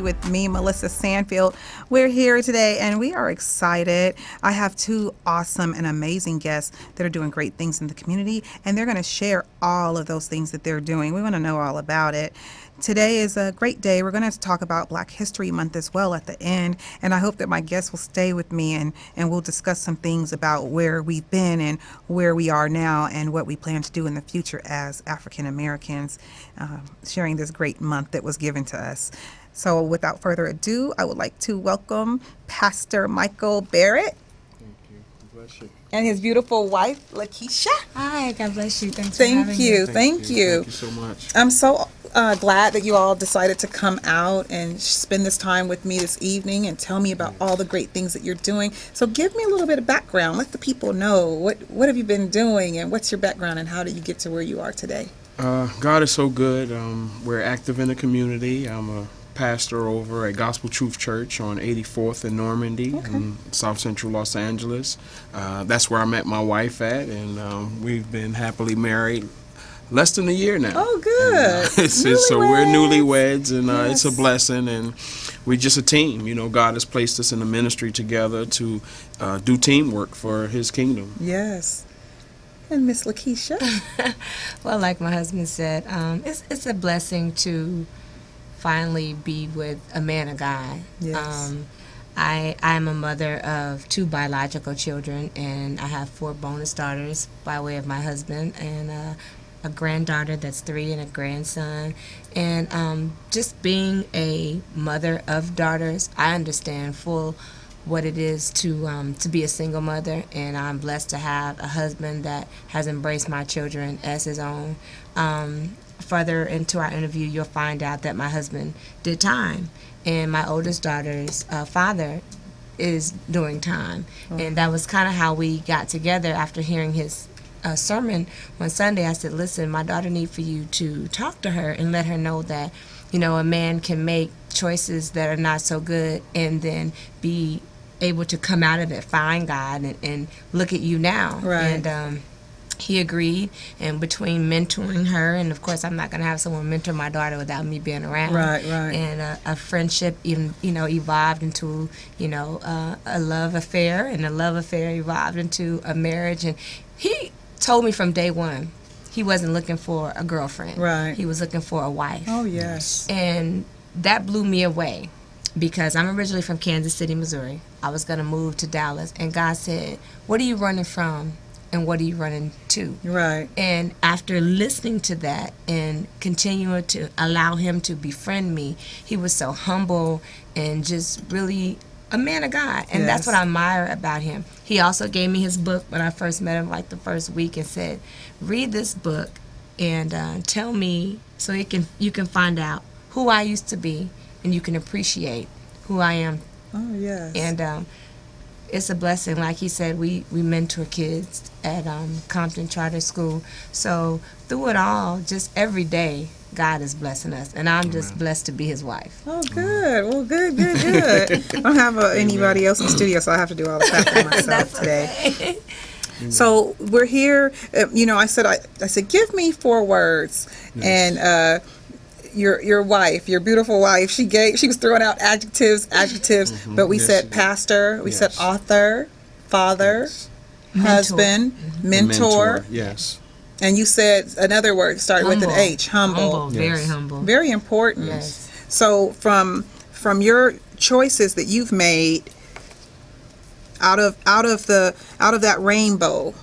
Community with me, Melissa Sandfield. We're here today and we are excited. I have two awesome and amazing guests that are doing great things in the community, and they're going to share all of those things that they're doing. We want to know all about it. Today is a great day. We're going to talk about Black History Month as well at the end, and I hope that my guests will stay with me and we'll discuss some things about where we've been and where we are now and what we plan to do in the future as African Americans, sharing this great month that was given to us. So without further ado, I would like to welcome Pastor Michael Barrett. Thank you. Bless you. And his beautiful wife, Lakeisha. Hi, God bless you. Thanks for having me. Thank you. Thank you so much. I'm so glad that you all decided to come out and spend this time with me this evening and tell me about all the great things that you're doing. So give me a little bit of background. Let the people know what have you been doing and what's your background and how did you get to where you are today? God is so good. We're active in the community. I'm a pastor over at Gospel Truth Church on 84th and Normandy in South Central Los Angeles. That's where I met my wife at, and we've been happily married less than a year now. Oh, good. So we're newlyweds, and Yes. it's a blessing, and we're just a team. You know, God has placed us in the ministry together to do teamwork for His kingdom. Yes. And Miss Lakeisha? Well, like my husband said, it's a blessing to finally be with a man of God. Yes. I'm a mother of 2 biological children, and I have 4 bonus daughters by way of my husband, and a granddaughter that's 3 and a grandson. And just being a mother of daughters, I understand full what it is to be a single mother, and I'm blessed to have a husband that has embraced my children as his own. Further into our interview, you'll find out that my husband did time, and my oldest daughter's father is doing time. And that was kind of how we got together after hearing his sermon one Sunday. I said, listen, my daughter needs for you to talk to her and let her know that, you know, a man can make choices that are not so good and then be able to come out of it, find God, and look at you now. Right. And he agreed, and between mentoring her, and of course I'm not going to have someone mentor my daughter without me being around. Right. And a friendship even, evolved into, a love affair, and a love affair evolved into a marriage. And he told me from day one he wasn't looking for a girlfriend. Right. He was looking for a wife. Oh, yes. And that blew me away because I'm originally from Kansas City, Missouri. I was going to move to Dallas, and God said, what are you running from and what are you running to? Right. And after listening to that and continuing to allow him to befriend me, he was so humble and just really a man of God. And that's what I admire about him. He also gave me his book when I first met him, like the first week, and said, read this book and tell me so you can find out who I used to be and you can appreciate who I am. Oh, yes. And it's a blessing. Like he said, we mentor kids at Compton Charter School. So through it all, just every day, God is blessing us. And I'm just blessed to be his wife. Oh, good. Well, good. I don't have anybody else in the studio, so I have to do all the packing myself today. Okay. So we're here. I said, give me 4 words. Yes. And your wife, your beautiful wife, she was throwing out adjectives, but we said pastor, we said author, father, husband, mentor. Yes. And you said another word started with an H, humble. Very humble. Very important. Yes. So from your choices that you've made out of that rainbow,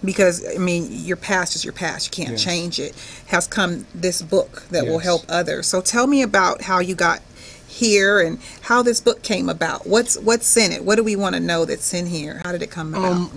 because I mean your past is your past, you can't change it, has come this book that will help others. So tell me about how you got here and how this book came about. What's in it? What do we want to know that's in here? How did it come about?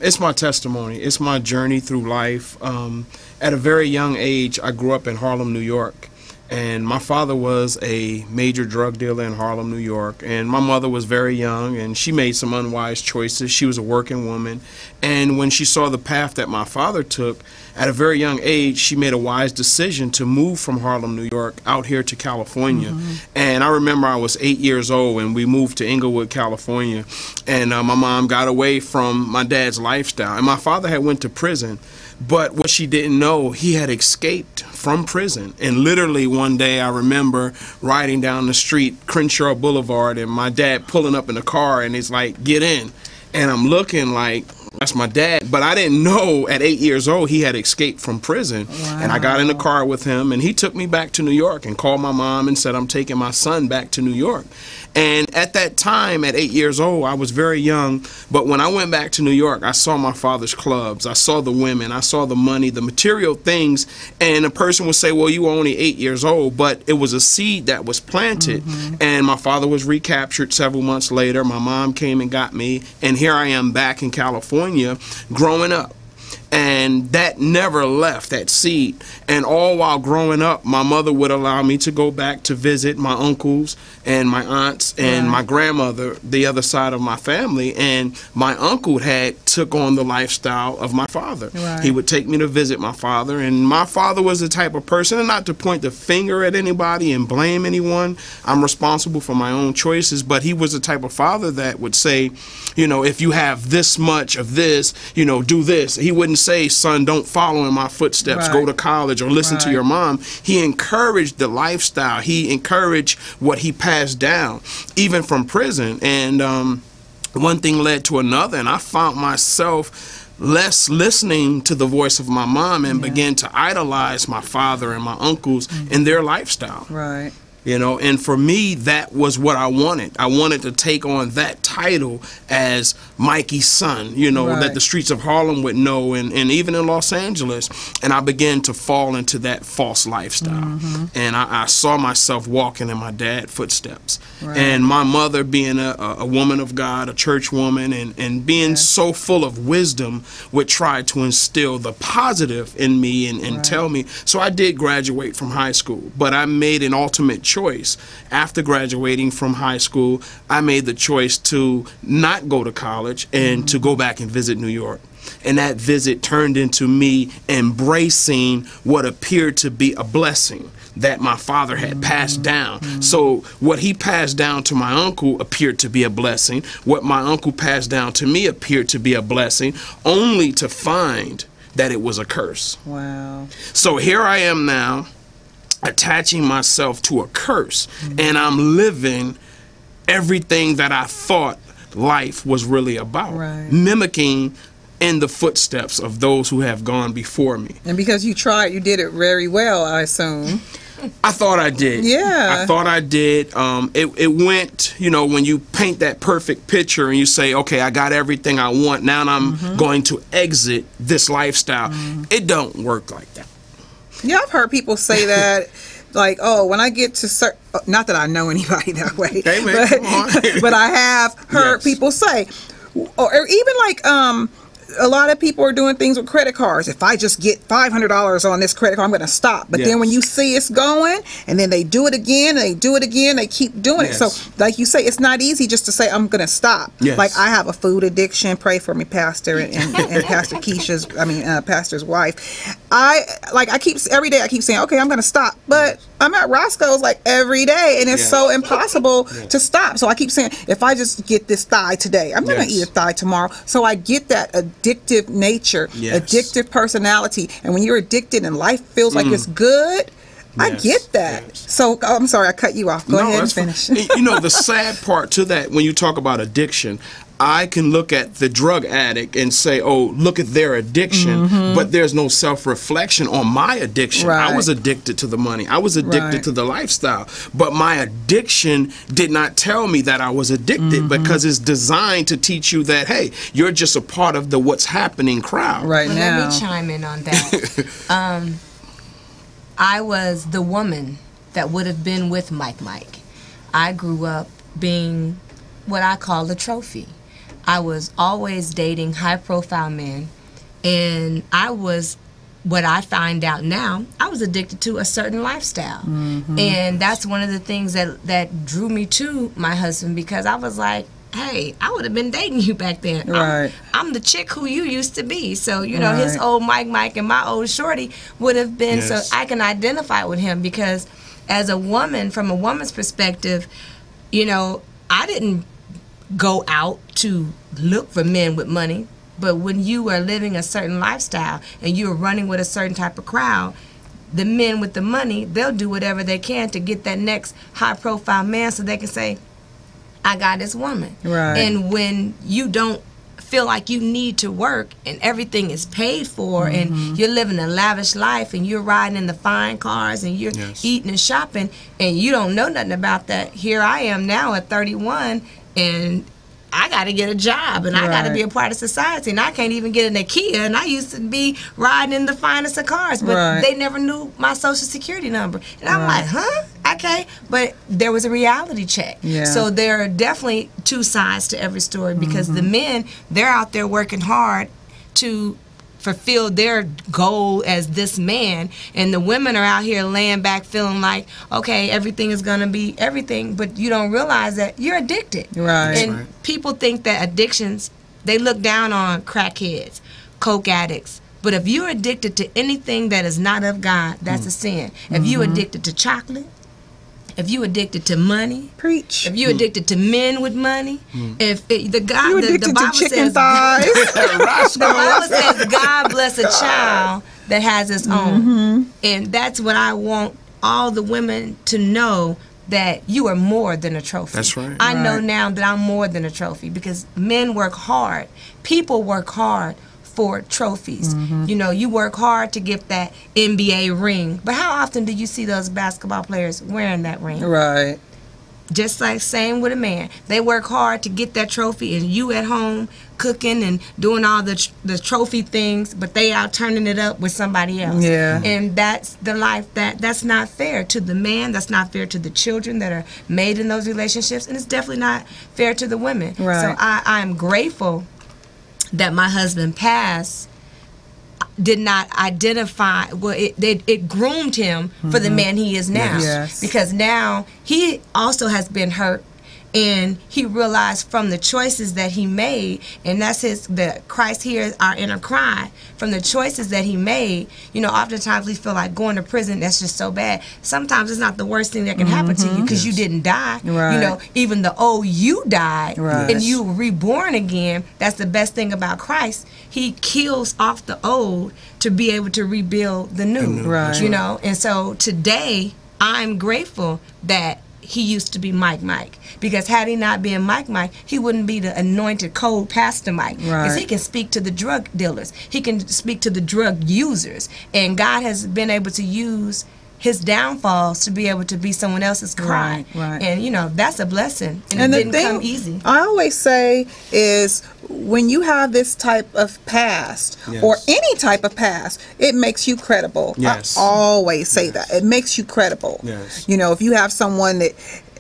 It's my testimony. It's my journey through life. At a very young age, I grew up in Harlem, New York. And my father was a major drug dealer in Harlem, New York. And my mother was very young, and she made some unwise choices. She was a working woman. And when she saw the path that my father took, at a very young age, she made a wise decision to move from Harlem, New York, out here to California. And I remember I was 8 years old, and we moved to Inglewood, California. And my mom got away from my dad's lifestyle. And my father had went to prison. But what she didn't know, he had escaped from prison. And literally one day I remember riding down the street, Crenshaw Boulevard, and my dad pulling up in the car, and he's like, "Get in." And I'm looking like, that's my dad. But I didn't know at 8 years old he had escaped from prison. Wow. And I got in the car with him, and he took me back to New York and called my mom and said, "I'm taking my son back to New York." And at that time, at 8 years old, I was very young. But when I went back to New York, I saw my father's clubs. I saw the women. I saw the money, the material things. And a person would say, "Well, you were only 8 years old." But it was a seed that was planted. And my father was recaptured several months later. My mom came and got me. And here I am back in California growing up. And that never left, that seed. And all while growing up, my mother would allow me to go back to visit my uncles and my aunts and my grandmother, the other side of my family. And my uncle had took on the lifestyle of my father. Right. He would take me to visit my father. And my father was the type of person, and not to point the finger at anybody and blame anyone, I'm responsible for my own choices, but he was the type of father that would say, you know, if you have this much of this, you know, do this. He wouldn't say, "Son, don't follow in my footsteps, go to college or listen to your mom." He encouraged the lifestyle. He encouraged what he passed down, even from prison. And one thing led to another, and I found myself less listening to the voice of my mom and began to idolize my father and my uncles and their lifestyle. Right. You know, and for me, that was what I wanted. I wanted to take on that title as Mikey's son, you know, that the streets of Harlem would know, and even in Los Angeles. And I began to fall into that false lifestyle. And I saw myself walking in my dad's footsteps. And my mother being a woman of God, a church woman, and being so full of wisdom, would try to instill the positive in me and tell me. So I did graduate from high school, but I made an ultimate choice. After graduating from high school, I made the choice to not go to college and to go back and visit New York. And that visit turned into me embracing what appeared to be a blessing that my father had passed down. So what he passed down to my uncle appeared to be a blessing. What my uncle passed down to me appeared to be a blessing, only to find that it was a curse. Wow. So here I am now, attaching myself to a curse, and I'm living everything that I thought life was really about, mimicking in the footsteps of those who have gone before me. And because you tried, you did it very well, I assume. I thought I did. Yeah. I thought I did. It went, you know, when you paint that perfect picture and you say, okay, I got everything I want, now I'm going to exit this lifestyle. It don't work like that. Yeah, I've heard people say that, like, oh, when I get to not that I know anybody that way, Hey, man, come on. but I have heard people say, or even like, a lot of people are doing things with credit cards. If I just get $500 on this credit card, I'm going to stop. But then when you see it's going, and then they do it again, they do it again, they keep doing it. So, like you say, it's not easy just to say, I'm going to stop. Like, I have a food addiction. Pray for me, Pastor, and Pastor Keisha's, Pastor's wife. Every day I keep saying, okay, I'm going to stop. But I'm at Roscoe's like every day, and it's so impossible to stop. So I keep saying, if I just get this thigh today, I'm going to eat a thigh tomorrow. So I get that addictive nature, addictive personality. And when you're addicted and life feels like it's good, I get that. So I'm sorry, I cut you off. Go ahead and finish. You know, the sad part to that, when you talk about addiction, I can look at the drug addict and say, oh, look at their addiction, but there's no self-reflection on my addiction. I was addicted to the money. I was addicted to the lifestyle. But my addiction did not tell me that I was addicted, because it's designed to teach you that, hey, you're just a part of the what's happening crowd. Right now. Let me chime in on that. I was the woman that would have been with Mike. I grew up being what I call a trophy. I was always dating high-profile men, and I was, what I find out now, I was addicted to a certain lifestyle. And that's one of the things that drew me to my husband, because I was like, hey, I would have been dating you back then. I'm the chick who you used to be. So, you know, his old Mike and my old shorty would have been, so I can identify with him, because as a woman, from a woman's perspective, you know, I didn't go out to look for men with money, but when you are living a certain lifestyle and you are running with a certain type of crowd, the men with the money, they'll do whatever they can to get that next high profile man so they can say, I got this woman. Right. And when you don't feel like you need to work and everything is paid for and you're living a lavish life and you're riding in the fine cars and you're eating and shopping and you don't know nothing about that, here I am now at 31 and I got to get a job and I got to be a part of society and I can't even get an IKEA and I used to be riding in the finest of cars, but they never knew my social security number. And I'm like, huh? Okay. But there was a reality check. Yeah. So there are definitely two sides to every story because the men, they're out there working hard to fulfill their goal as this man, and the women are out here laying back feeling like, okay, everything is going to be everything, but you don't realize that you're addicted. Right. And people think that addictions, they look down on crackheads, coke addicts, but if you're addicted to anything that is not of God, that's a sin. If you're addicted to chocolate, if you addicted to money, Preach. if you addicted to men with money, if the God, You the addicted Bible to chicken says, thighs. the Bible says God bless a child that has its own, and that's what I want all the women to know, that you are more than a trophy. That's right. I know now that I'm more than a trophy because men work hard, people work hard for trophies. You know, you work hard to get that NBA ring, but how often do you see those basketball players wearing that ring? Right. Just like same with a man, they work hard to get that trophy, and you at home cooking and doing all the trophy things, but they out turning it up with somebody else. Yeah. And that's the life that's not fair to the man. That's not fair to the children that are made in those relationships, and it's definitely not fair to the women. Right. So I'm grateful that my husband passed did not identify, well, it groomed him for the man he is now. Yes. Because now he also has been hurt, and he realized from the choices that he made, and that's the Christ hears our inner cry, from the choices that he made. You know, oftentimes we feel like going to prison, that's just so bad. Sometimes it's not the worst thing that can happen to you because you didn't die. Right. You know, even though you died Right. and you were reborn again, that's the best thing about Christ. He kills off the old to be able to rebuild the new. Right. You know, and so today I'm grateful that he used to be Mike, because had he not been Mike, he wouldn't be the anointed cold pastor Mike, because Right. he can speak to the drug dealers, he can speak to the drug users, and God has been able to use his downfalls to be able to be someone else's cry. Right. And you know, that's a blessing, and And it the didn't thing come easy. I always say is, when you have this type of past, Yes. or any type of past, it makes you credible. Yes. I always say that. It makes you credible. Yes. You know, if you have someone that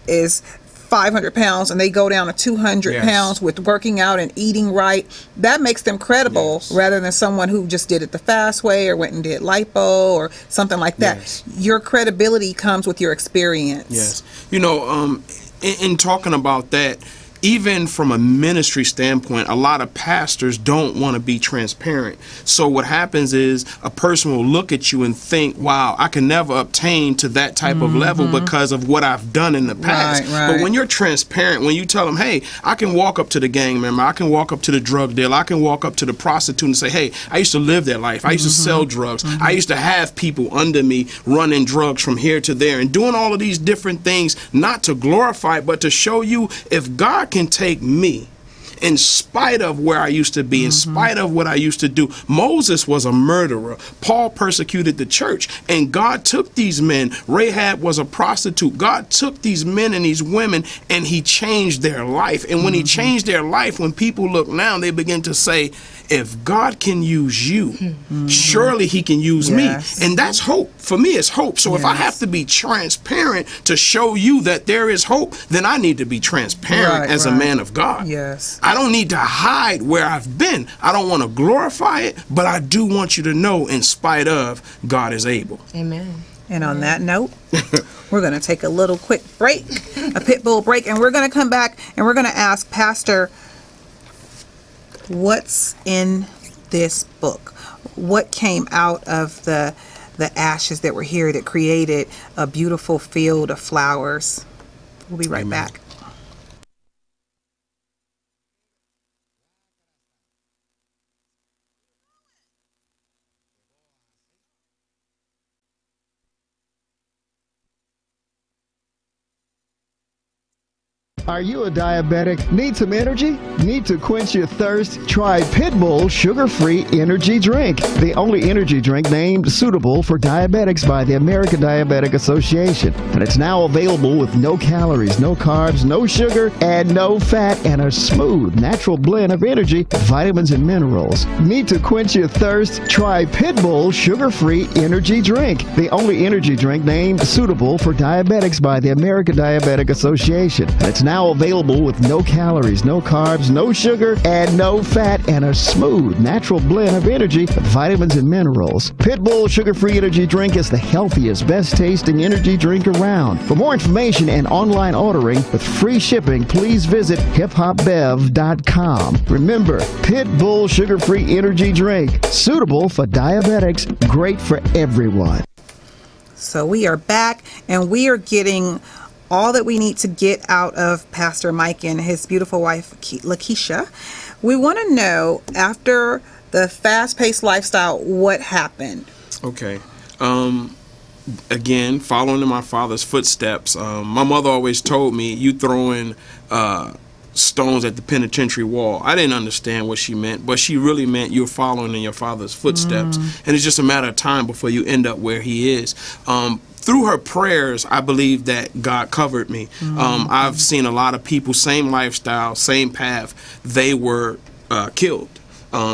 is 500 pounds and they go down to 200 Yes. pounds with working out and eating right, that makes them credible, Yes. rather than someone who just did it the fast way or went and did lipo or something like that. Yes. Your credibility comes with your experience. Yes. You know, in talking about that, even from a ministry standpoint, a lot of pastors don't want to be transparent. So what happens is a person will look at you and think, wow, I can never obtain to that type of level because of what I've done in the past. Right. But when you're transparent, when you tell them, hey, I can walk up to the gang member, I can walk up to the drug dealer, I can walk up to the prostitute and say, hey, I used to live that life. I used to sell drugs. I used to have people under me running drugs from here to there and doing all of these different things, not to glorify, but to show you, if God can take me in spite of where I used to be, in spite of what I used to do. Moses was a murderer. Paul persecuted the church, and God took these men. Rahab was a prostitute. God took these men and these women, and he changed their life. And when he changed their life, when people look now, they begin to say, if God can use you, surely he can use Yes. me. And that's hope. For me, it's hope. So if I Yes. have to be transparent to show you that there is hope, then I need to be transparent Right, as a right. man of God. Yes. I don't need to hide where I've been. I don't want to glorify it, but I do want you to know, in spite of, God is able. Amen. And on that note, we're going to take a little quick break, a pit bull break, and we're going to come back and we're going to ask Pastor, what's in this book? What came out of the ashes that were here that created a beautiful field of flowers? We'll be right Amen. back. Are you a diabetic? Need some energy? Need to quench your thirst? Try Pitbull Sugar-Free Energy Drink, the only energy drink named suitable for diabetics by the American Diabetic Association. And it's now available with no calories, no carbs, no sugar, and no fat, and a smooth, natural blend of energy, vitamins, and minerals. Need to quench your thirst? Try Pitbull Sugar-Free Energy Drink, the only energy drink named suitable for diabetics by the American Diabetic Association. And it's now available with no calories, no carbs, no sugar, and no fat, and a smooth, natural blend of energy, vitamins, and minerals. Pitbull Sugar-Free Energy Drink is the healthiest, best-tasting energy drink around. For more information and online ordering with free shipping, please visit hiphopbev.com. Remember, Pitbull Sugar-Free Energy Drink, suitable for diabetics, great for everyone. So we are back, and we are getting all that we need to get out of Pastor Mike and his beautiful wife, Lakeisha. We want to know, after the fast-paced lifestyle, what happened? Okay. Again, following in my father's footsteps, my mother always told me, you throwing stones at the penitentiary wall. I didn't understand what she meant, but she really meant you're following in your father's footsteps. And it's just a matter of time before you end up where he is. Through her prayers, I believe that God covered me. I've seen a lot of people, same lifestyle, same path, they were killed.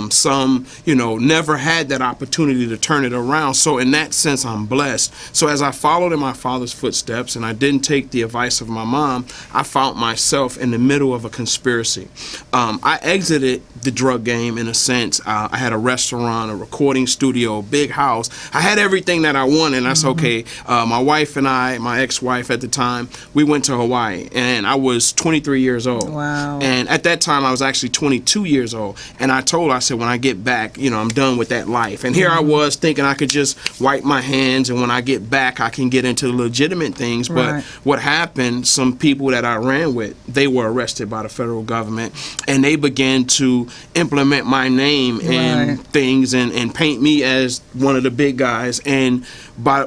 Some, never had that opportunity to turn it around. So in that sense, I'm blessed. So as I followed in my father's footsteps and I didn't take the advice of my mom, I found myself in the middle of a conspiracy. I exited the drug game in a sense. I had a restaurant, a recording studio, a big house. I had everything that I wanted, and that's okay. My wife and I, my ex-wife at the time, we went to Hawaii, and I was 23 years old. Wow. And at that time, I was actually 22 years old. And I told her, I said, when I get back, I'm done with that life. And here I was thinking I could just wipe my hands, and when I get back, I can get into legitimate things. But what happened, some people that I ran with, they were arrested by the federal government, and they began to implement my name in things and paint me as one of the big guys. And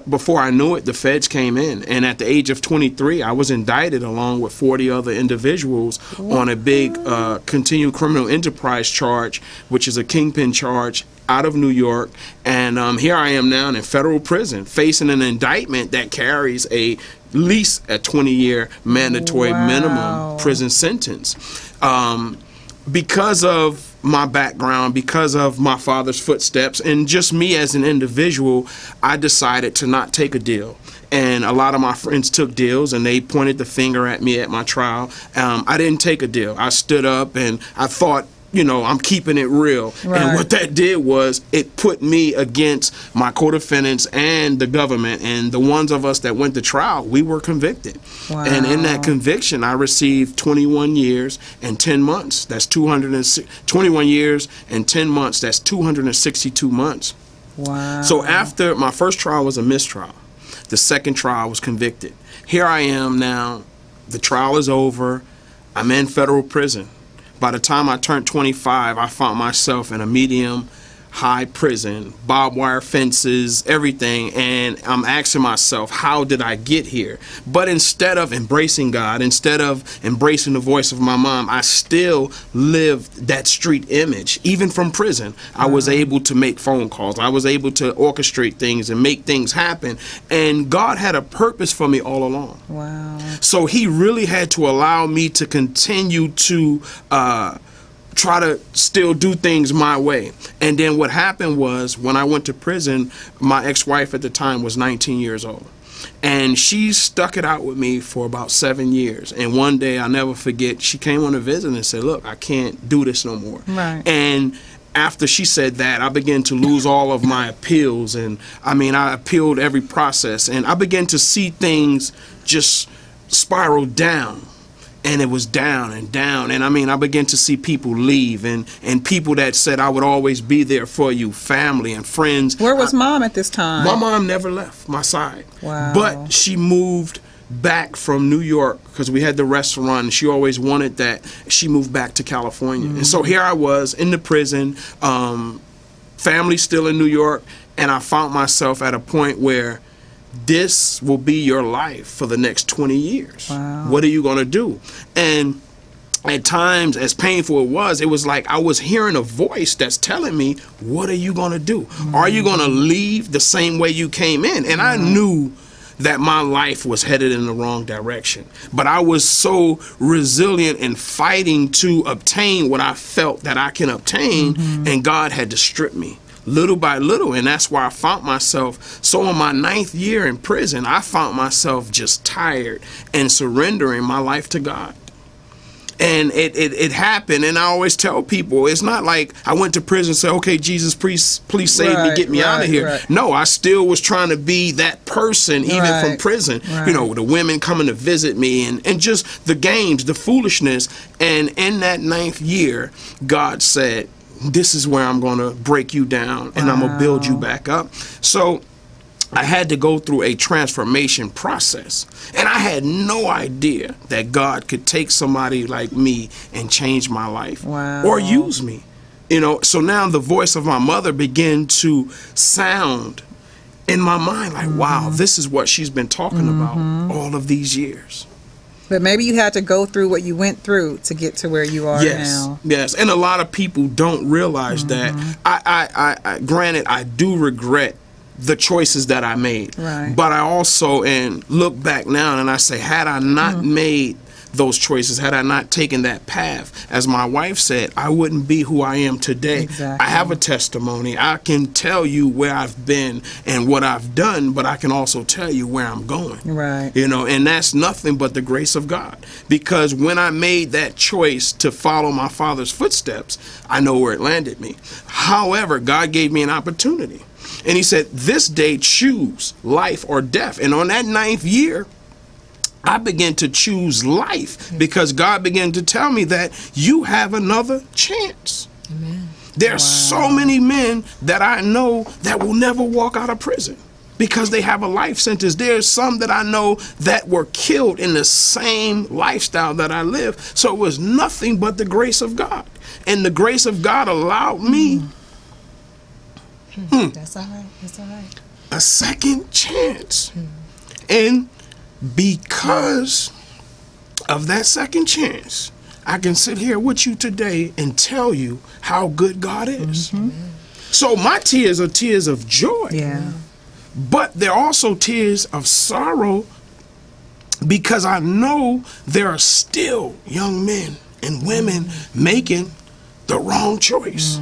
before I knew it, the feds came in. And at the age of 23, I was indicted along with 40 other individuals on a big continued criminal enterprise charge, which is a kingpin charge out of New York. And here I am now in federal prison facing an indictment that carries at least a 20-year mandatory minimum prison sentence. Because of my background, because of my father's footsteps, and just me as an individual, I decided to not take a deal. And a lot of my friends took deals, and they pointed the finger at me at my trial. I didn't take a deal. I stood up, and I thought, I'm keeping it real. And what that did was it put me against my co-defendants and the government, and the ones of us that went to trial, we were convicted. And in that conviction, I received 21 years and 10 months. That's 21 years and 10 months. That's 262 months. So after my first trial was a mistrial, the second trial was convicted. Here I am now. The trial is over. I'm in federal prison. By the time I turned 25, I found myself in a medium-high prison, barbed wire fences, everything, and I'm asking myself, how did I get here? But instead of embracing God, instead of embracing the voice of my mom, I still lived that street image. Even from prison, I was able to make phone calls. I was able to orchestrate things and make things happen, and God had a purpose for me all along. So he really had to allow me to continue to try to still do things my way. And then what happened was, when I went to prison, my ex-wife at the time was 19 years old. And she stuck it out with me for about 7 years. And one day, I'll never forget, she came on a visit and said, look, I can't do this no more. And after she said that, I began to lose all of my appeals. And I appealed every process. And I began to see things just spiral down. And it was down and down. And I began to see people leave, and people that said I would always be there for you, family and friends. Where was mom at this time? My mom never left my side. But she moved back from New York because we had the restaurant, and she always wanted that. She moved back to California. And so here I was in the prison, family still in New York, and I found myself at a point where this will be your life for the next 20 years. Wow. What are you going to do? And at times, as painful it was like I was hearing a voice that's telling me, what are you going to do? Are you going to leave the same way you came in? And I knew that my life was headed in the wrong direction. But I was so resilient in fighting to obtain what I felt that I can obtain, and God had to strip me little by little. And that's why I found myself, so in my 9th year in prison, I found myself just tired and surrendering my life to God. And it happened, and I always tell people, it's not like I went to prison and said, okay, Jesus, please save me, get me out of here. Right. No, I still was trying to be that person, even from prison. Right. You know, the women coming to visit me, and just the games, the foolishness. And in that 9th year, God said, this is where I'm going to break you down, and I'm going to build you back up. So I had to go through a transformation process, and I had no idea that God could take somebody like me and change my life or use me. You know, so now the voice of my mother began to sound in my mind like, wow, this is what she's been talking about all of these years. But maybe you had to go through what you went through to get to where you are now. Yes, and a lot of people don't realize that. I granted, I do regret the choices that I made. Right. But I also look back now and I say, had I not made those choices, had I not taken that path, as my wife said, I wouldn't be who I am today. Exactly. I have a testimony. I can tell you where I've been and what I've done, but I can also tell you where I'm going. Right. You know, and that's nothing but the grace of God. Because when I made that choice to follow my father's footsteps, I know where it landed me. However, God gave me an opportunity. And he said, this day choose life or death. And on that 9th year, I began to choose life because God began to tell me that you have another chance. Amen. There are so many men that I know that will never walk out of prison because they have a life sentence. There's some that I know that were killed in the same lifestyle that I live. So it was nothing but the grace of God. And the grace of God allowed me That's all right. That's all right. a second chance. And because of that second chance, I can sit here with you today and tell you how good God is. So my tears are tears of joy. Yeah. But they're also tears of sorrow because I know there are still young men and women making the wrong choice.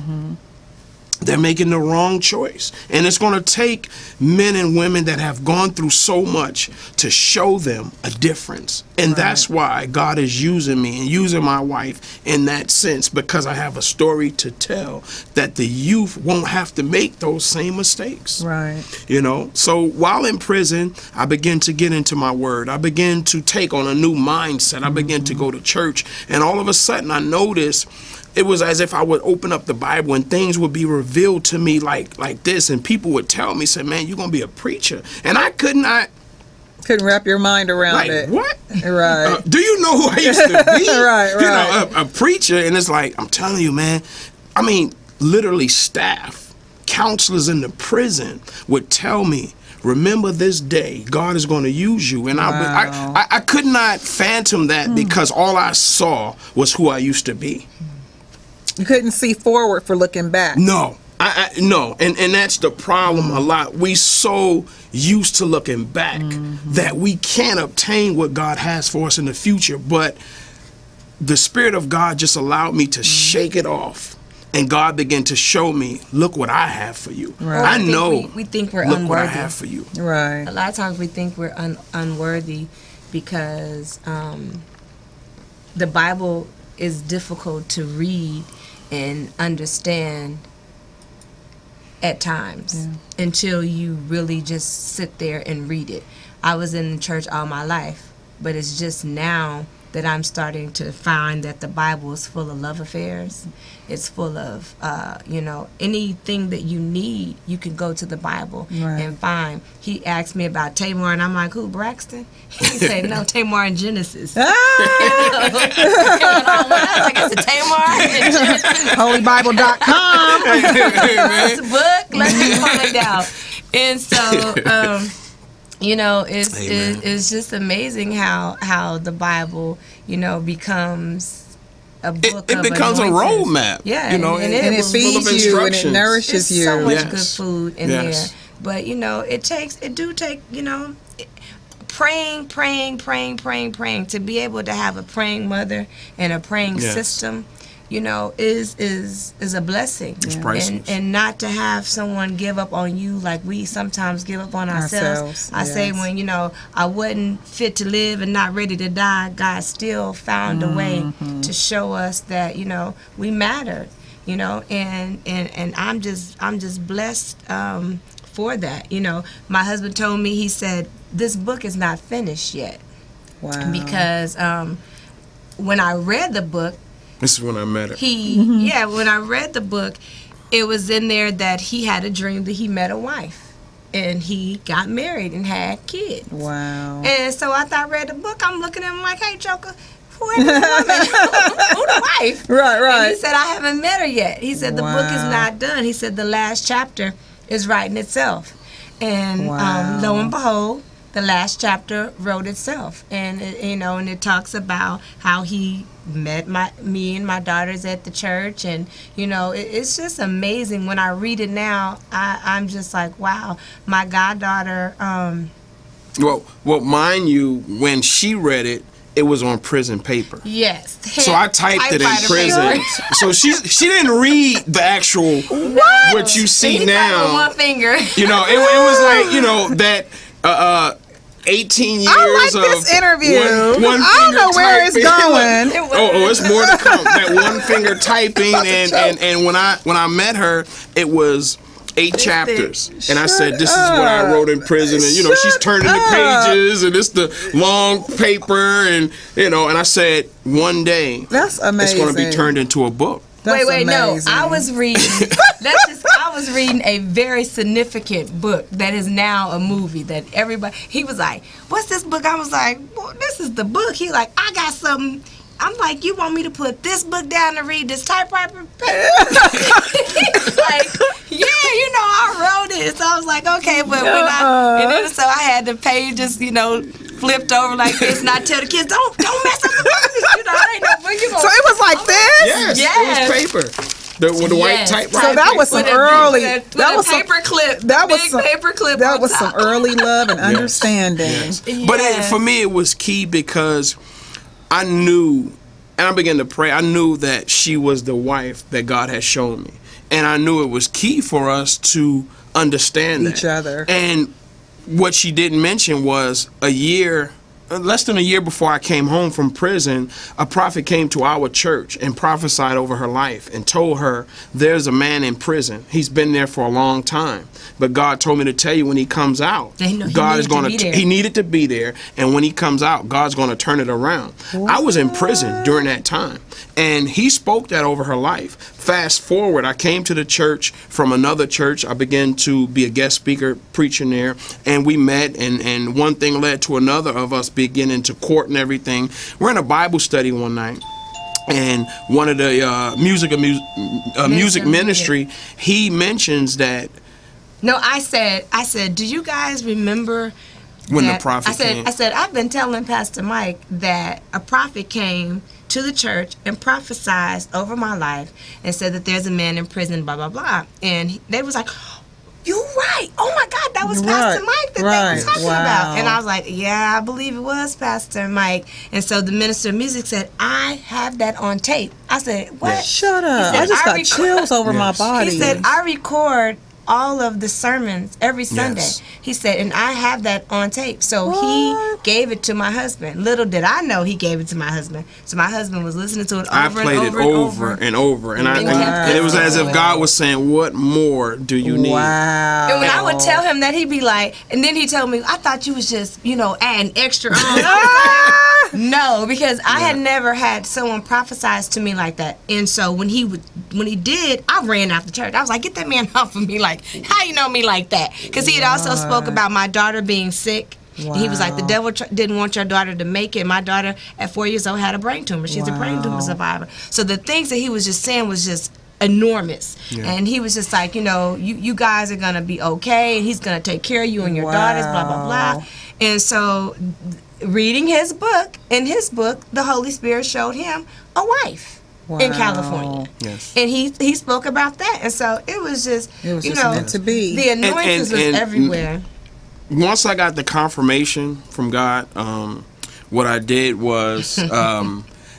They're making the wrong choice. And it's going to take men and women that have gone through so much to show them a difference. And that's why God is using me and using my wife in that sense, because I have a story to tell that the youth won't have to make those same mistakes. Right. You know, so while in prison, I began to get into my word. I began to take on a new mindset. I began to go to church. And all of a sudden, I noticed it was as if I would open up the Bible and things would be revealed to me like this. And people would tell me, say, man, you're going to be a preacher. And I could not. Couldn't wrap your mind around Like, it. what? Right. Do you know who I used to be? Right, You know, a preacher. And it's like, I'm telling you, man, I mean, literally staff, counselors in the prison would tell me, remember this day, God is going to use you. And I could not phantom that because all I saw was who I used to be. You couldn't see forward for looking back. No, no, and that's the problem a lot. We so used to looking back that we can't obtain what God has for us in the future. But the Spirit of God just allowed me to shake it off, and God began to show me, look what I have for you. Right. I know. We think we're look unworthy. what I have for you. Right. A lot of times we think we're unworthy because the Bible is difficult to read and understand at times until you really just sit there and read it. I was in church all my life, but it's just now that I'm starting to find that the Bible is full of love affairs. It's full of, anything that you need, you can go to the Bible and find. He asked me about Tamar, and I'm like, who, Braxton? He said, no, Tamar in Genesis. I was like, it's a Tamar in Genesis. Holybible.com. It's a book. Let me pull it down. And so You know, it's Amen. it's just amazing how the Bible, you know, becomes a book. It of becomes a anointings. roadmap. Yeah, you know, and And it was full of feeds you and it instructions. nourishes There's you. so much Yes. good food in Yes. there. But you know, it do take, you know, praying to be able to have a praying mother and a praying Yes. system, you know, is a blessing. It's priceless. And not to have someone give up on you like we sometimes give up on ourselves. I say yes. when, you know, I wasn't fit to live and not ready to die, God still found a way to show us that, you know, we mattered, you know, and I'm just blessed for that. You know, my husband told me, he said, this book is not finished yet. Wow. Because when I read the book, This is when I met her. when I read the book, it was in there that he had a dream that he met a wife and he got married and had kids. Wow. And so after I read the book, I'm looking at him like, hey, Joker, who is this woman? Who the wife? Right, And right. he said, I haven't met her yet. He said, the book is Wow. not done. He said, the last chapter is writing itself. And Wow. lo and behold, the last chapter wrote itself. And, you know, and it talks about how he met me and my daughters at the church. And, you know, it's just amazing. When I read it now, I'm just like, wow, my goddaughter, Well, mind you, when she read it, it was on prison paper. yes. So I typed it in Typewriter prison. paper. So she didn't read the actual what you see He typed with now. one finger. You know, it was like, you know, that 18 years I like of this interview. one I don't finger know where it's typing. going. Oh, it's more to come. That one finger typing, and when I met her, it was 8 chapters, and I said, "This is what I wrote in prison." And you know, she's turning the pages, and it's the long paper, and you know, and I said, "One day, That's amazing. it's going to be turned into a book." That's wait, no. amazing. I was reading. I was reading a very significant book that is now a movie that everybody. He was like, "What's this book?" I was like, well, "This is the book." He like, "I got something." I'm like, "You want me to put this book down to read this typewriter paper?" He's like, "Yeah, you know, I wrote it." So I was like, "Okay," but and then so I had the pages, you know, flipped over like this, and I tell the kids, "Don't mess up the pages." You know, I ain't no book. You So it was like this? Yes, it was paper. With the white Yes. typewriter. So that was some With a- early. with a That was some. paper clip. That was big some paper clip. That on was some top. early love and understanding. Yes. But Yes. for me, it was key because I knew, and I began to pray, I knew that she was the wife that God had shown me. And I knew it was key for us to understand Each other. And what she didn't mention was less than a year before I came home from prison, a prophet came to our church and prophesied over her life and told her, there's a man in prison. He's been there for a long time. But God told me to tell you when he comes out, That he God is needed to going be there. he needed to be there. And when he comes out, God's going to turn it around. I was in prison during that time. And he spoke that over her life. Fast forward, I came to the church from another church. I began to be a guest speaker preaching there. And we met, and one thing led to another of us beginning to court and everything. We're in a Bible study one night. And one of the music ministry, he mentions that No, I said, do you guys remember when the that- prophet came. I said, I've been telling Pastor Mike that a prophet came to the church and prophesied over my life and said that there's a man in prison, blah, blah, blah. And they was like, you right. Oh, my God, that was Pastor Mike that they were talking about. And I was like, yeah, I believe it was Pastor Mike. And so the minister of music said, I have that on tape. I said, what? Shut up. He said, I just got record- chills over my Yes. body. He said, I record all of the sermons every Sunday. Yes. He said, and I have that on tape. So he gave it to my husband. Little did I know he gave it to my husband. So my husband was listening to it over I and played over it and over over. and over, and Wow. and it was as if God was saying, "What more do you need?" Wow. And when I would tell him that, he'd be like, and then he told me, I thought you was just, adding extra on. No, because I had never had someone prophesize to me like that. And so when he did, I ran out the church. I was like, get that man off of me. Like, how you know me like that? Because he had also spoke about my daughter being sick. Wow. He was like, the devil didn't want your daughter to make it. My daughter at 4 years old had a brain tumor. She's a brain tumor survivor. So the things that he was just saying was just enormous. And he was just like, you guys are going to be okay. He's going to take care of you and your daughters, blah, blah, blah. And so reading his book, in his book, the Holy Spirit showed him a wife. In California. Yes. And he spoke about that. And so it was just meant to be. The anointings was everywhere. Once I got the confirmation from God, what I did was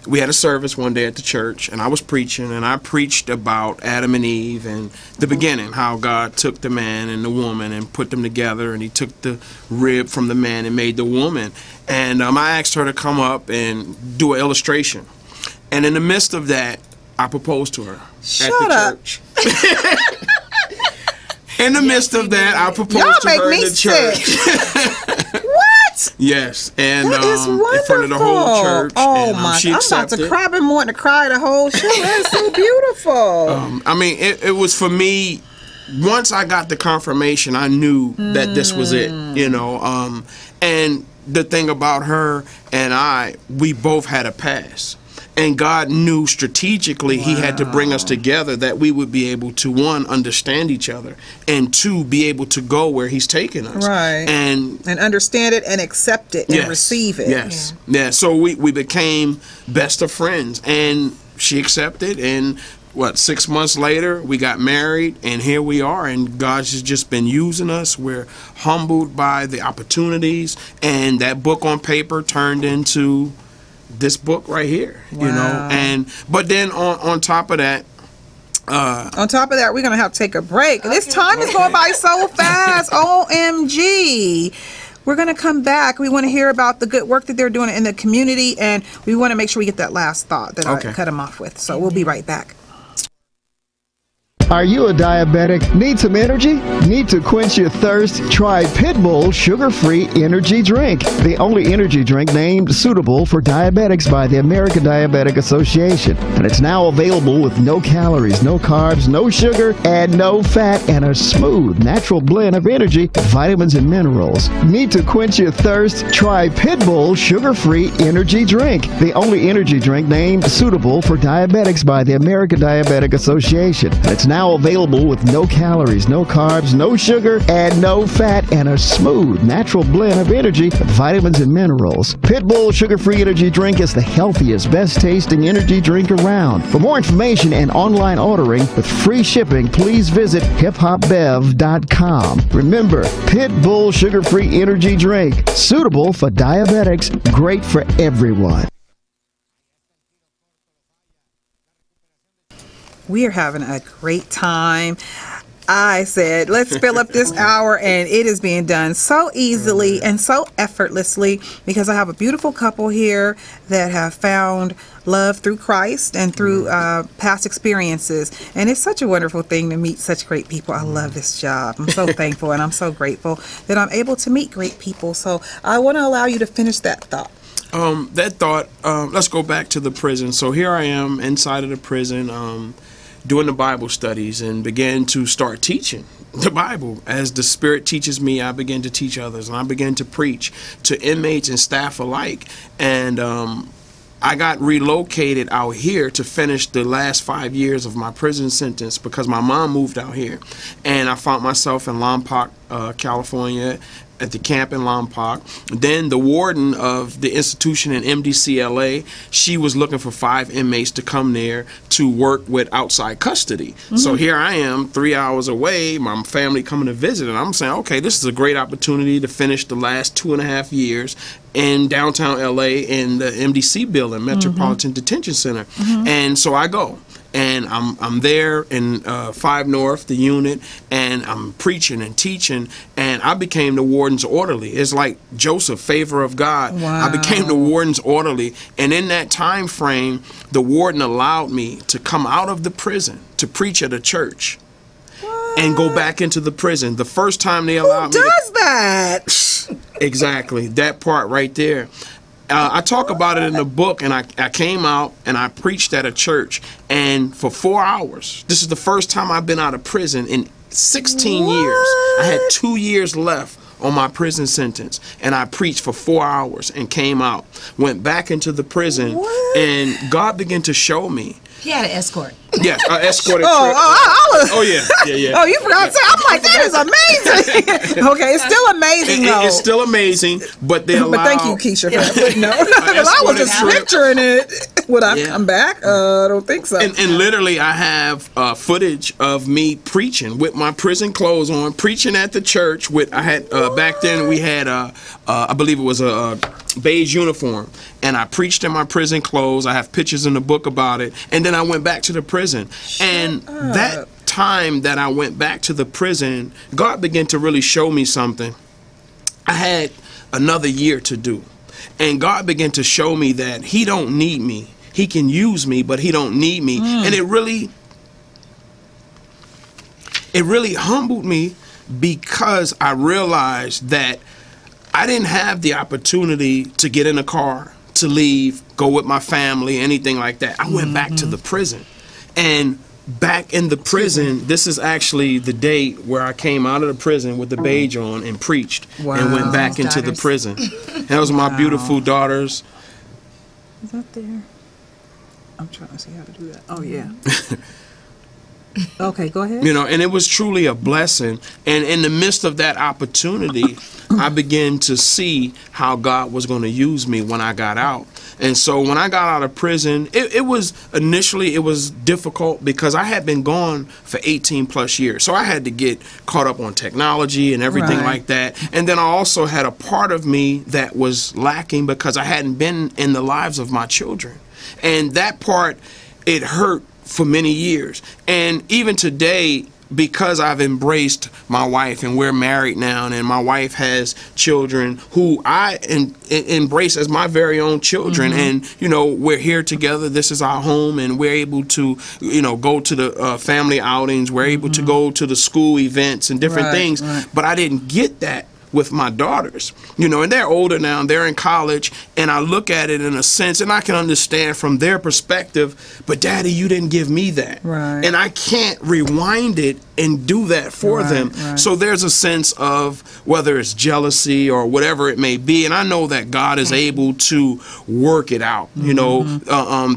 we had a service one day at the church, and I was preaching, and I preached about Adam and Eve and the beginning, how God took the man and the woman and put them together, and he took the rib from the man and made the woman. And I asked her to come up and do an illustration. And in the midst of that, I proposed to her at the church. In the midst of that, I proposed to her in the church. What? Yes, and That is wonderful. in front of the whole church. Oh and, my! she I'm about accepted. to cry. I've been wanting to cry the whole show. That's so beautiful. I mean, it was for me. Once I got the confirmation, I knew that this was it. And the thing about her and we both had a past. And God knew strategically He had to bring us together that we would be able to, one, understand each other, and two, be able to go where He's taking us. Right. And understand it and accept it and yes, receive it. Yes. Yeah. So we became best of friends, and she accepted, and 6 months later we got married, and here we are, and God has just been using us. We're humbled by the opportunities, and that book on paper turned into this book right here. But then on top of that, we're gonna have to take a break. This time is going by so fast. OMG. We're going to come back. We want to hear about the good work that they're doing in the community, and we want to make sure we get that last thought that I cut him off with. So we'll be right back. Are you a diabetic? Need some energy? Need to quench your thirst? Try Pitbull Sugar-Free Energy Drink, the only energy drink named suitable for diabetics by the American Diabetic Association. And it's now available with no calories, no carbs, no sugar, and no fat, and a smooth, natural blend of energy, vitamins, and minerals. Need to quench your thirst? Try Pitbull Sugar-Free Energy Drink, the only energy drink named suitable for diabetics by the American Diabetic Association. And it's now available with no calories, no carbs, no sugar, and no fat, and a smooth, natural blend of energy, vitamins, and minerals. Pitbull Sugar-Free Energy Drink is the healthiest, best-tasting energy drink around. For more information and online ordering with free shipping, please visit hiphopbev.com. Remember, Pitbull Sugar-Free Energy Drink, suitable for diabetics, great for everyone. We are having a great time. I said, let's fill up this hour, and it is being done so easily and so effortlessly because I have a beautiful couple here that have found love through Christ and through past experiences. And it's such a wonderful thing to meet such great people. I love this job. I'm so thankful, and I'm so grateful that I'm able to meet great people. So I want to allow you to finish that thought. Let's go back to the prison. So here I am inside of the prison, doing the Bible studies, and began to start teaching the Bible. As the Spirit teaches me, I begin to teach others, and I begin to preach to inmates and staff alike. And I got relocated out here to finish the last 5 years of my prison sentence because my mom moved out here, and I found myself in Lompoc, California, at the camp in Lompoc. Then the warden of the institution in MDCLA, she was looking for 5 inmates to come there to work with outside custody. So here I am, 3 hours away, my family coming to visit, and I'm saying, okay, this is a great opportunity to finish the last 2.5 years in downtown LA in the MDC building, Metropolitan Detention Center. And so I go. And I'm there in 5 North, the unit, and I'm preaching and teaching, and I became the warden's orderly. It's like Joseph, favor of God. Wow. I became the warden's orderly, and in that time frame, the warden allowed me to come out of the prison to preach at a church and go back into the prison. The first time they allowed me Who does that? Exactly, that part right there. I talk about it in the book, and I came out and I preached at a church, and for 4 hours, this is the first time I've been out of prison in 16 years. I had 2 years left on my prison sentence, and I preached for 4 hours and came out, went back into the prison, and God began to show me He had an escort. Yes, escorted Oh, trip. I was. Oh yeah, yeah, yeah. Oh, you forgot to say. I'm like, that is amazing. Okay, it's still amazing though. It's still amazing, but they allow. But thank you, Keisha, for that. No, because I was just escorted trip. picturing it. Would I Yeah. come back? I don't think so. And literally, I have footage of me preaching with my prison clothes on, preaching at the church. I had back then we had I believe it was a beige uniform, and I preached in my prison clothes. I have pictures in the book about it. And then I went back to the prison, and that time that I went back to the prison, God began to really show me something. I had another year to do, and God began to show me that He don't need me. He can use me, but He don't need me. And it really humbled me, because I realized that I didn't have the opportunity to get in a car, to leave, go with my family, anything like that. I went back to the prison. And back in the prison, this is actually the day where I came out of the prison with the beige on and preached and went back into the prison. And those are my beautiful daughters. Is that there? I'm trying to see how to do that. Oh, yeah. Okay, go ahead. You know, and it was truly a blessing. And in the midst of that opportunity, I began to see how God was going to use me when I got out. And so when I got out of prison, it was initially difficult, because I had been gone for 18 plus years. So I had to get caught up on technology and everything like that. And then I also had a part of me that was lacking, because I hadn't been in the lives of my children. And that part, it hurt for many years. And even today, because I've embraced my wife and we're married now, and my wife has children who I embrace as my very own children, and you know, we're here together, this is our home, and we're able to, you know, go to the family outings, we're able to go to the school events and different things. But I didn't get that with my daughters, you know, and they're older now, they're in college, and I look at it in a sense, and I can understand from their perspective, but Daddy, you didn't give me that. And I can't rewind it and do that for them. So there's a sense of whether it's jealousy or whatever it may be, and I know that God is able to work it out, you know.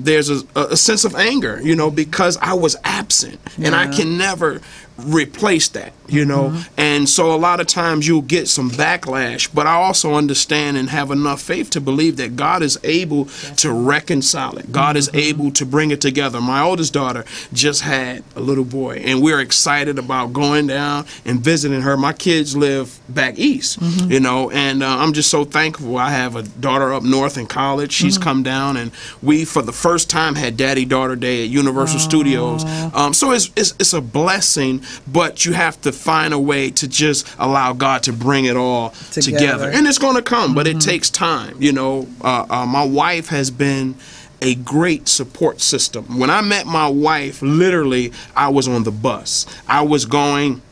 There's a sense of anger, you know, because I was absent, and I can never replace that, you know. And so a lot of times you'll get some backlash, but I also understand and have enough faith to believe that God is able to reconcile it. God is able to bring it together. My oldest daughter just had a little boy, and we're excited about going down and visiting her. My kids live back east, you know, and I'm just so thankful. I have a daughter up north in college. She's come down, and we for the first time had Daddy-Daughter Day at Universal Studios. So it's a blessing, but you have to find a way to just allow God to bring it all together. And it's going to come, but it takes time. You know, my wife has been a great support system. When I met my wife, literally, I was on the bus. I was going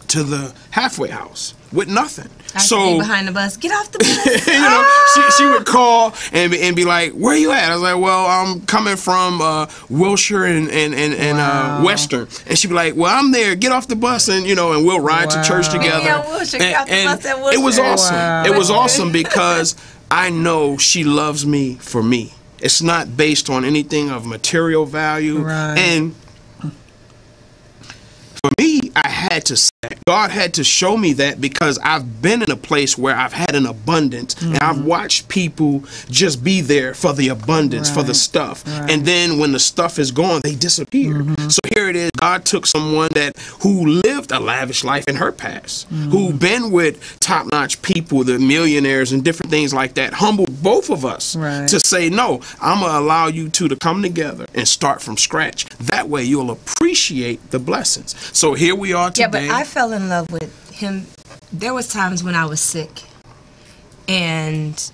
to the halfway house with nothing. I so be behind the bus. Get off the bus. You know, she would call and be like, "Where you at?" I was like, "Well, I'm coming from Wilshire and Western." And she'd be like, "Well, I'm there. Get off the bus, and you know, and we'll ride to church together." Yeah, Wilshire. Get off the bus at Wilshire. It was awesome. It was awesome because I know she loves me for me. It's not based on anything of material value. And for me, I had to say that. God had to show me that, because I've been in a place where I've had an abundance, and I've watched people just be there for the abundance, for the stuff. And then when the stuff is gone, they disappear. So here it is. God took someone who lived a lavish life in her past, who been with top-notch people, the millionaires and different things like that, humbled both of us to say, no, I'm going to allow you two to come together and start from scratch. That way you'll appreciate the blessings. So here we are today. Yeah, but I fell in love with him. There was times when I was sick, and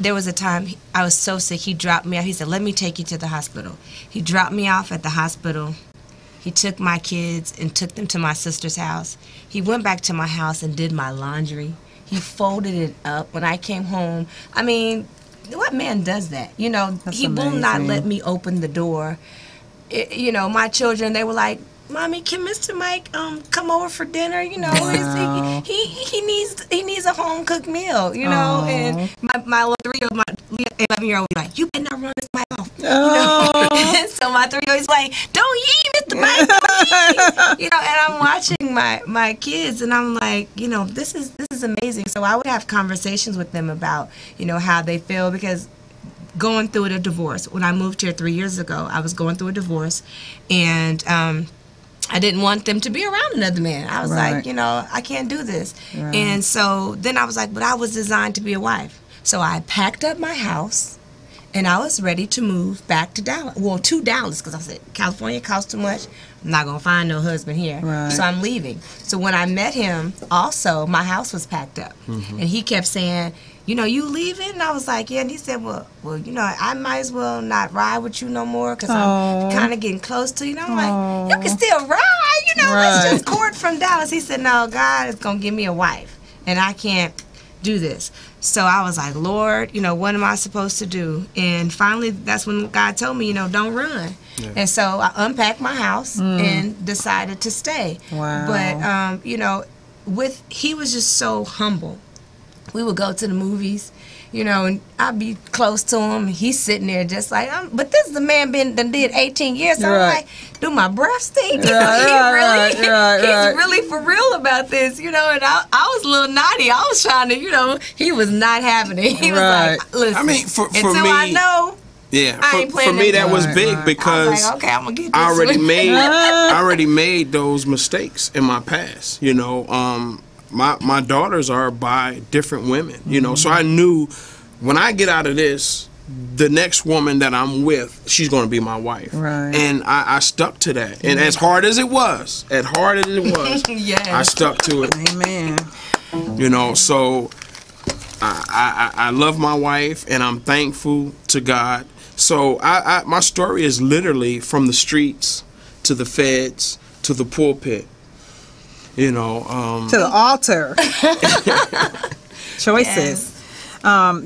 there was a time I was so sick, he dropped me off. He said, "Let me take you to the hospital." He dropped me off at the hospital. He took my kids and took them to my sister's house. He went back to my house and did my laundry. He folded it up. When I came home, I mean, what man does that? You know, he will not let me open the door. You know, my children, they were like, "Mommy, can Mr. Mike come over for dinner? You know, he needs a home cooked meal. You know." And my 11-year-old would be like, "You better not run his mouth." You know? So my 3-year-old is like, don't eat, Mr. Mike, don't eat. You know, and I'm watching my kids, and I'm like, you know, this is amazing. So I would have conversations with them about, you know, how they feel, because going through a divorce. When I moved here 3 years ago, I was going through a divorce, and I didn't want them to be around another man. I was like, you know, I can't do this. And so then I was like, but I was designed to be a wife. So I packed up my house, and I was ready to move back to Dallas. Well, to Dallas, because I said, California costs too much. I'm not going to find no husband here. So I'm leaving. So when I met him, also, my house was packed up. And he kept saying, you know, you leaving? And I was like, yeah. And he said, well, you know, I might as well not ride with you no more, because I'm kind of getting close to you. And I'm like, you can still ride, you know, let's just court from Dallas. He said, no, God is going to give me a wife, and I can't do this. So I was like, Lord, you know, what am I supposed to do? And finally, that's when God told me, you know, don't run. And so I unpacked my house and decided to stay. But, you know, he was just so humble. We would go to the movies, you know, and I'd be close to him. He's sitting there just like, but this is a man done did 18 years. So I'm like, do my breath stink? He's really for real about this, you know. And I was a little naughty. I was trying to, you know, he was not having it. He was like, listen, I mean, for until me, I know. Yeah, for me that was big, because I was like, okay, I'm gonna get this I one. already made those mistakes in my past. You know, my daughters are by different women. You know, so I knew when I get out of this, the next woman that I'm with, she's going to be my wife. And I stuck to that. And as hard as it was, I stuck to it. Amen. You know, so I love my wife, and I'm thankful to God. So my story is literally from the streets to the feds to the pulpit. You know, to the altar. Choices.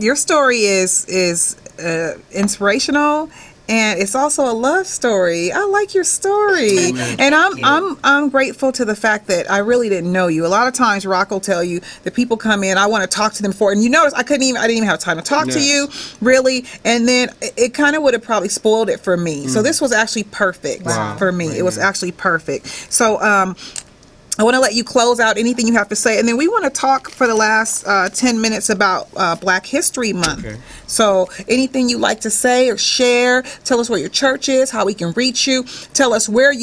Your story is inspirational, and it's also a love story. I like your story. And I'm grateful to the fact that I really didn't know you. A lot of times Rock will tell you that people come in, I want to talk to them and you notice I didn't even have time to talk to you, really, and then it kind of would have probably spoiled it for me. So this was actually perfect for me. It was actually perfect. So I want to let you close out anything you have to say, and then we want to talk for the last 10 minutes about Black History Month. So anything you like to say or share, tell us where your church is, how we can reach you, tell us where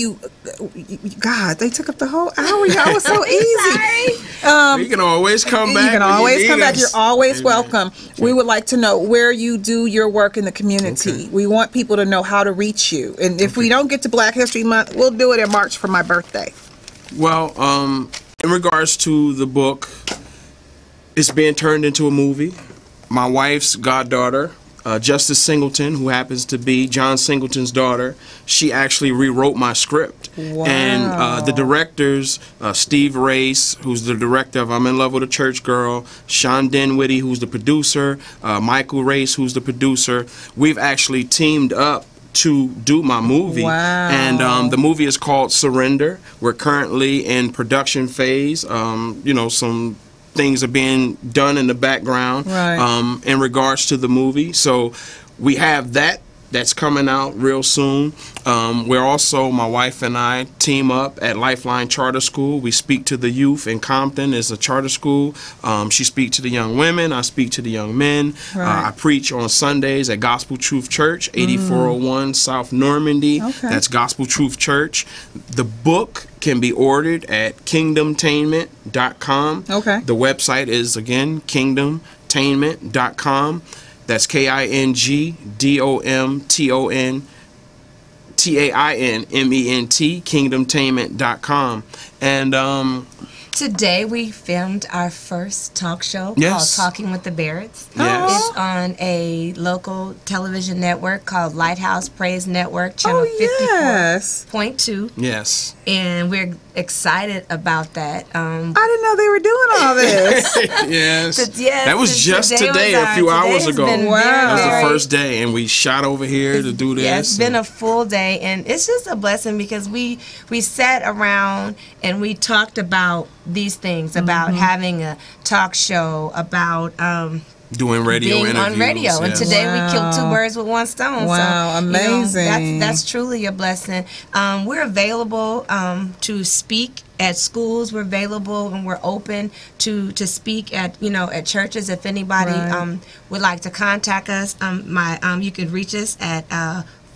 God, they took up the whole hour. Y'all was so easy. You can always come back. You can always come back. You're always welcome. We would like to know where you do your work in the community. We want people to know how to reach you. And if we don't get to Black History Month, we'll do it in March for my birthday. Well, in regards to the book, it's being turned into a movie. My wife's goddaughter, Justice Singleton, who happens to be John Singleton's daughter, she actually rewrote my script. And the directors, Steve Race, who's the director of I'm in Love with a Church Girl, Sean Dinwiddie, who's the producer, Michael Race, who's the producer, we've actually teamed up to do my movie. And the movie is called Surrender. We're currently in production phase. You know, some things are being done in the background in regards to the movie. So we have that's coming out real soon. We're also, my wife and I team up at Lifeline Charter School. We speak to the youth in Compton. It's a charter school. She speaks to the young women. I speak to the young men. I preach on Sundays at Gospel Truth Church, 8401 South Normandy. That's Gospel Truth Church. The book can be ordered at kingdomtainment.com. The website is, again, kingdomtainment.com. That's KINGDOMTONTAINMENT, kingdomtainment.com. And today we filmed our first talk show called Talking with the Barretts. It's on a local television network called Lighthouse Praise Network, channel 54.2. Yes. And we're excited about that. I didn't know they were doing all this. That was just today, a few hours ago. That was the first day, and we shot over here to do this. Yeah, it's been a full day, and it's just a blessing because we sat around and we talked about these things, about having a talk show, about doing radio being interviews. on radio. And yes. today we killed two Wow. birds with one stone. Wow, so, you know, amazing. that's truly a blessing. We're available to speak at schools. We're available and we're open to speak at at churches. If anybody Right. would like to contact us, you can reach us at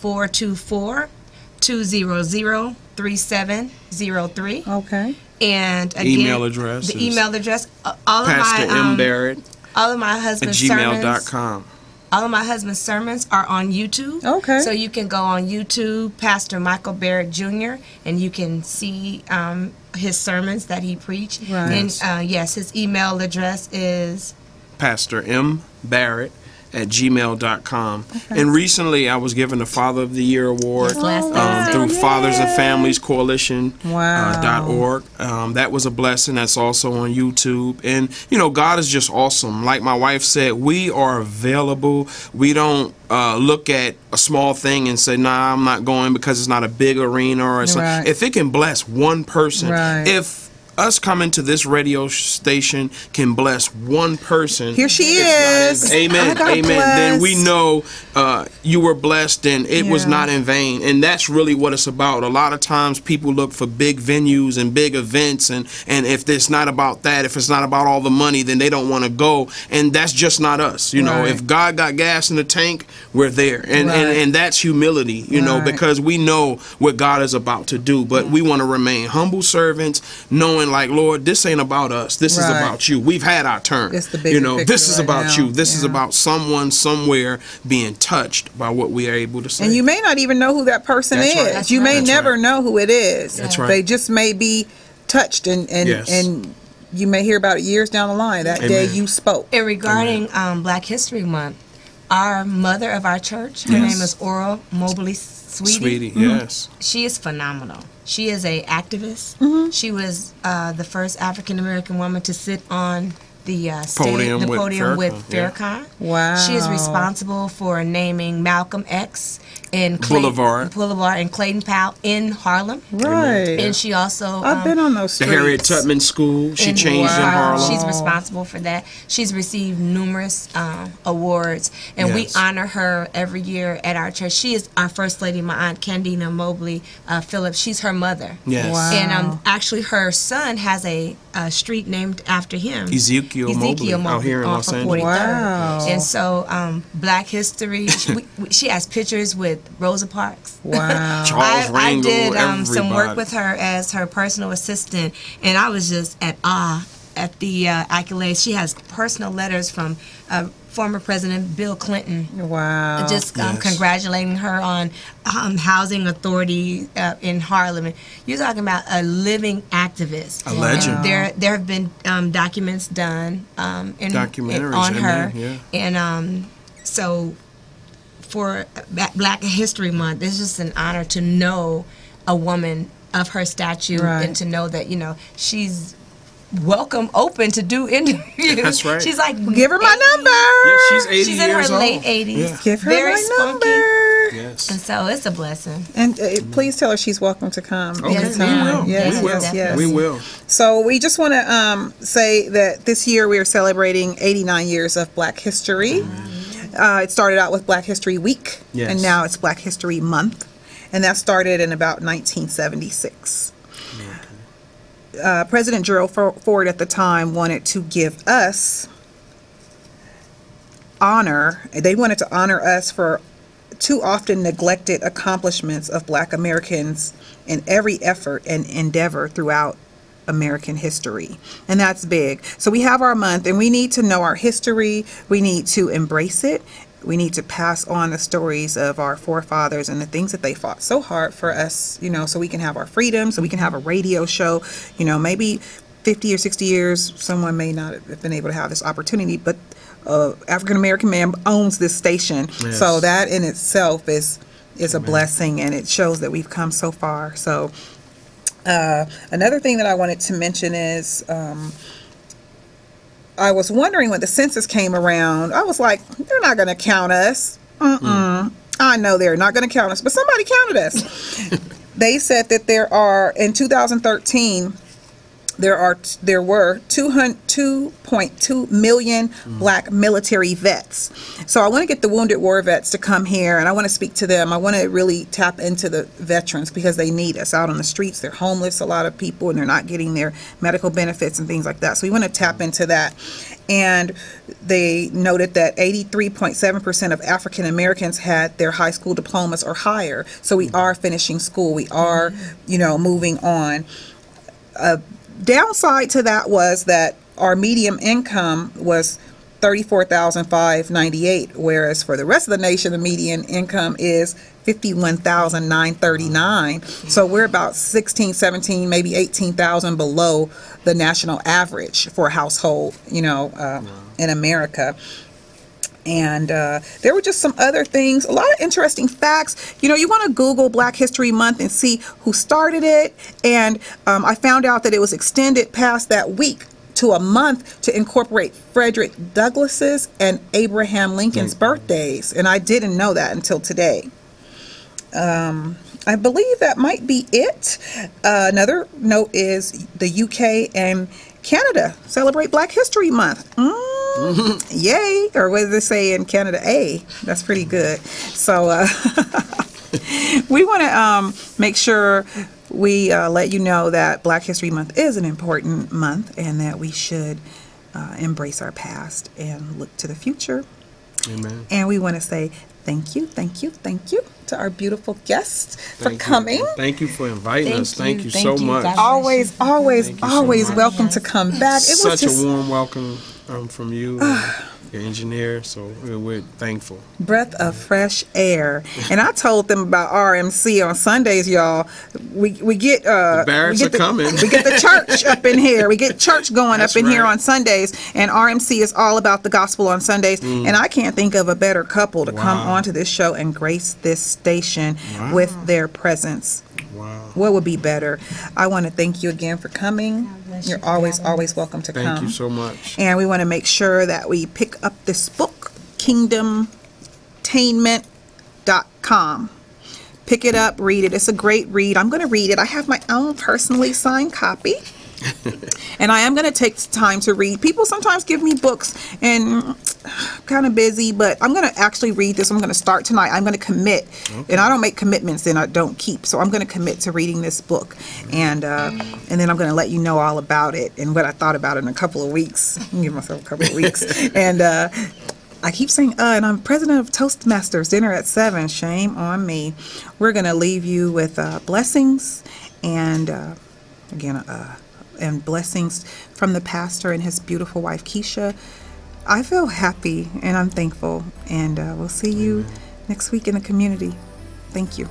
424-200-3703. Okay. And again, Email address the is email address. All of Pastor my M. Barrett all of my at husband's sermons. gmail.com. All of my husband's sermons are on YouTube. Okay. So you can go on YouTube, Pastor Michael Barrett Jr., and you can see his sermons that he preached. Right. And yes, his email address is Pastor M. Barrett at gmail.com. And recently I was given the Father of the Year award last Thursday. through Fathers and Families Coalition Wow. .org. That was a blessing. That's also on YouTube. And, God is just awesome. Like my wife said, we are available. We don't look at a small thing and say, nah, I'm not going because it's not a big arena. Or something. Right. If it can bless one person, Right. if us coming to this radio station can bless one person. Here she it's is. not in- I Amen. got Amen. Then we blessed. know you were blessed and it was Yeah. not in vain. And that's really what it's about. A lot of times people look for big venues and big events. And if it's not about that, if it's not about all the money, then they don't want to go. And that's just not us. Right. If God got gas in the tank, we're there. And, Right. and that's humility, Right. because we know what God is about to do. But we want to remain humble servants, knowing like, Lord, this ain't about us. This is Right. about you. We've had our turn. It's the bigger This picture is right about now. you. This is Yeah. about someone somewhere being touched by what we are able to say. And you may not even know who that person That's is. right. That's You may right. never That's know who it is. That's right. They just may be touched and Yes. and you may hear about it years down the line. That day Amen. you spoke. And regarding Black History Month, our mother of our church, her Yes. name is Oral Mobley Sweetie, Mm-hmm. yes. She is phenomenal. She is a activist. Mm-hmm. She was the first African American woman to sit on the Podium with podium with Farrakhan, yeah. Farrakhan. Wow. She is responsible for naming Malcolm X in Boulevard and Clayton Powell in Harlem. Right. And she also I've been on those The streets. Harriet Tubman School, she in changed in Wow. Harlem. She's responsible for that. She's received numerous awards, and we Yes. honor her every year at our church. She is our first lady, my aunt Candina Mobley Phillips. She's her mother. Yes. Wow. And actually, her son has a street named after him. Ezekiel Mobley, out here in off Los of Angeles. 43rd. Wow. And so, Black History, she has pictures with Rosa Parks. Wow. Charles I Rangel, did some work everybody. with her as her personal assistant, and I was just at awe at the accolades. She has personal letters from former President Bill Clinton, Wow. just Yes. congratulating her on housing authority in Harlem. And you're talking about a living activist. A legend. And there have been documents done Documentaries, on her, amen, yeah. and so for Black History Month, it's just an honor to know a woman of her stature Right. and to know that she's welcome, open to do interviews. That's right. She's like Give her my 80. number. Yeah, she's 80 She's in years her old. late 80s. Yeah. Give her very my spunky. number. Yes. And so it's a blessing. And please tell her she's welcome to come. Okay, Yes, we anytime. will. Yes, we will. yes, yes. We will. So we just want to say that this year we are celebrating 89 years of Black History. It started out with Black History Week, Yes. and now it's Black History Month, and that started in about 1976. President Gerald Ford at the time wanted to give us honor. They wanted to honor us for too often neglected accomplishments of Black Americans in every effort and endeavor throughout American history. And that's big. So we have our month, and we need to know our history. We need to embrace it. We need to pass on the stories of our forefathers and the things that they fought so hard for us, so we can have our freedom, so we can have a radio show. Maybe 50 or 60 years, someone may not have been able to have this opportunity, but African American man owns this station. Yes. So that in itself is a blessing, and it shows that we've come so far. So another thing that I wanted to mention is I was wondering when the census came around, I was like, they're not going to count us. I know they're not going to count us, but somebody counted us. They said that there are, in 2013, there were 2.2 million black military vets. So I want to get the wounded war vets to come here, and I want to speak to them. I want to really tap into the veterans because they need us out on the streets. They're homeless, a lot of people, and they're not getting their medical benefits and things like that. So we want to tap into that. And they noted that 83.7% of African Americans had their high school diplomas or higher. So we are finishing school. We are, moving on. Downside to that was that our median income was $34,598, whereas for the rest of the nation, the median income is $51,939. So we're about 16, 17, maybe 18,000 below the national average for a household, in America. And there were just some other things, a lot of interesting facts. You want to Google Black History Month and see who started it. And I found out that it was extended past that week to a month to incorporate Frederick Douglass's and Abraham Lincoln's birthdays. And I didn't know that until today. I believe that might be it. Another note is the UK and Canada celebrate Black History Month. Yay, or what do they say in Canada? That's pretty good. So we want to make sure we let you know that Black History Month is an important month and that we should embrace our past and look to the future. Amen. And we want to say thank you to our beautiful guests for coming. Thank you for inviting us. Thank you so you. much. God Always Thank you so much. welcome to come back. It was Such just a warm welcome from you, your engineer. So we're thankful. breath of fresh air. And I told them about RMC on Sundays, y'all. We get The barracks are coming. We get the church up in here. We get church going That's up in here right. on Sundays. And RMC is all about the gospel on Sundays. And I can't think of a better couple to come Wow. onto this show and grace this station Wow. with their presence. Wow. What would be better? I want to thank you again for coming. bless You're you. always God bless. welcome to Thank come. you so much. And we want to make sure that we pick up this book, kingdomtainment.com. Pick it up, read it. It's a great read. I'm going to read it. I have my own personally signed copy. And I am going to take time to read. People sometimes give me books and I'm kind of busy, but I'm going to actually read this. I'm going to start tonight. I'm going to commit. And I don't make commitments and I don't keep. So I'm going to commit to reading this book. And then I'm going to let you know all about it and what I thought about it in a couple of weeks. I'll give myself a couple of weeks. And I keep saying, and I'm president of Toastmasters, dinner at 7. Shame on me. We're going to leave you with blessings and, and blessings from the pastor and his beautiful wife, Keisha. I feel happy and I'm thankful. And we'll see you next week in the community. Thank you.